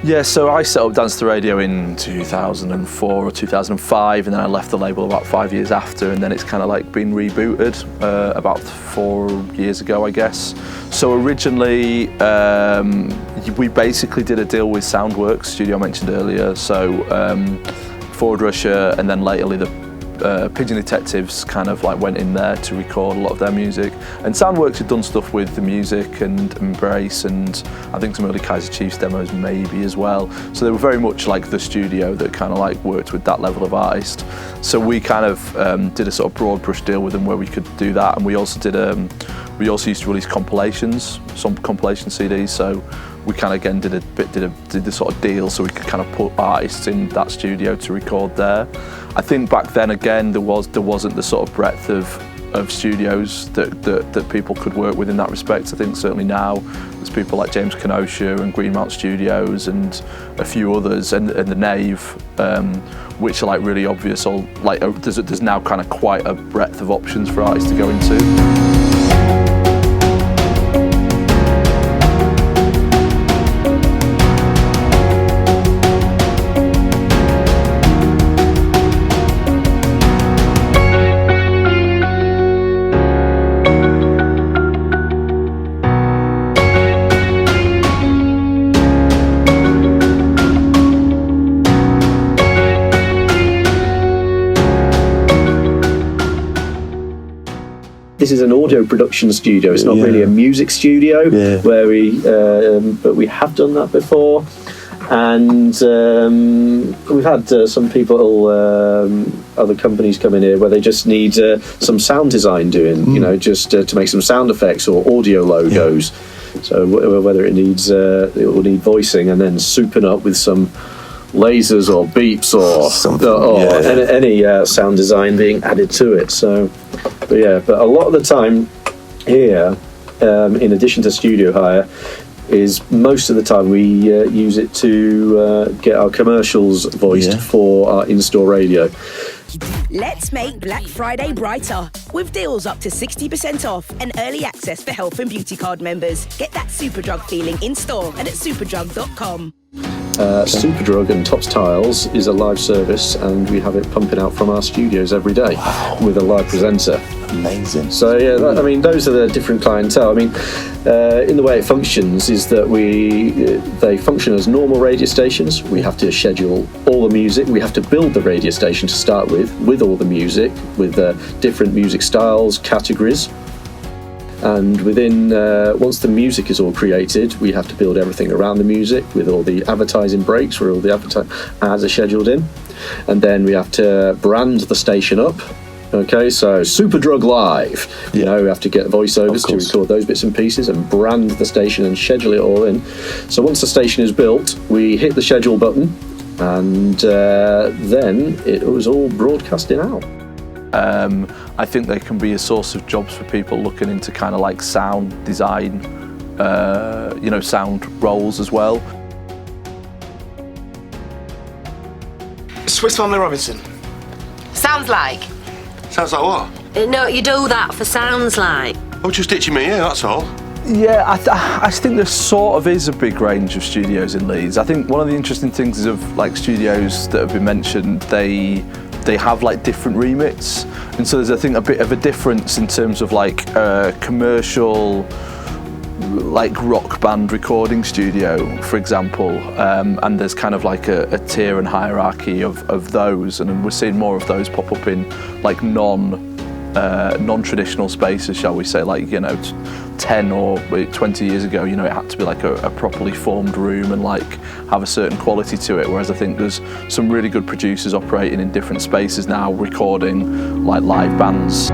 Yeah, so I set up Dance to Radio in 2004 or 2005, and then I left the label about 5 years after, and then it's kind of like been rebooted about 4 years ago, I guess. So originally, we basically did a deal with Soundworks Studio I mentioned earlier, so Ford Russia, and then lately the Pigeon Detectives kind of like went in there to record a lot of their music, and Soundworks had done stuff with The Music and Embrace, and I think some early Kaiser Chiefs demos maybe as well. So they were very much like the studio that kind of like worked with that level of artist. So we kind of did a sort of broad brush deal with them where we could do that, and we also did we also used to release compilations, some compilation CDs. So we kind of again did the sort of deal so we could kind of put artists in that studio to record there. I think back then again there wasn't the sort of breadth of studios that people could work with in that respect. I think certainly now there's people like James Kenosha and Greenmount Studios and a few others, and the Nave, which are like really obvious. Or like there's now kind of quite a breadth of options for artists to go into. This is an audio production studio. It's not really a music studio where but we have done that before, and we've had some people, other companies come in here where they just need some sound design doing, just to make some sound effects or audio logos. So whether it will need voicing and then souping up with some lasers or beeps or any sound design being added to it. So. But a lot of the time here, in addition to studio hire, is most of the time we use it to get our commercials voiced for our in-store radio. Let's make Black Friday brighter with deals up to 60% off and early access for health and beauty card members. Get that Superdrug feeling in store and at superdrug.com. Superdrug and Tops Tiles is a live service, and we have it pumping out from our studios every day with a live presenter. Amazing. So those are the different clientele. I mean, in the way it functions is that they function as normal radio stations. We have to schedule all the music. We have to build the radio station to start with all the music, with different music styles, categories. And within, once the music is all created, we have to build everything around the music with all the advertising breaks where all the ads are scheduled in. And then we have to brand the station up. Okay, so Superdrug Live. We have to get voiceovers to record those bits and pieces and brand the station and schedule it all in. So once the station is built, we hit the schedule button, and then it was all broadcasting out. I think they can be a source of jobs for people looking into kind of like sound design, sound roles as well. Swiss Family Robinson. Sounds like. Sounds like what? No, you do that for sounds like. Oh, just itching me ear, that's all. Yeah, I think there sort of is a big range of studios in Leeds. I think one of the interesting things is of like studios that have been mentioned, they have like different remits, and so there's I think a bit of a difference in terms of like commercial like rock band recording studio, for example, and there's kind of like a tier and hierarchy of those, and we're seeing more of those pop up in like non-traditional spaces, shall we say, like 10 or 20 years ago, it had to be like a properly formed room and like have a certain quality to it, whereas I think there's some really good producers operating in different spaces now recording like live bands.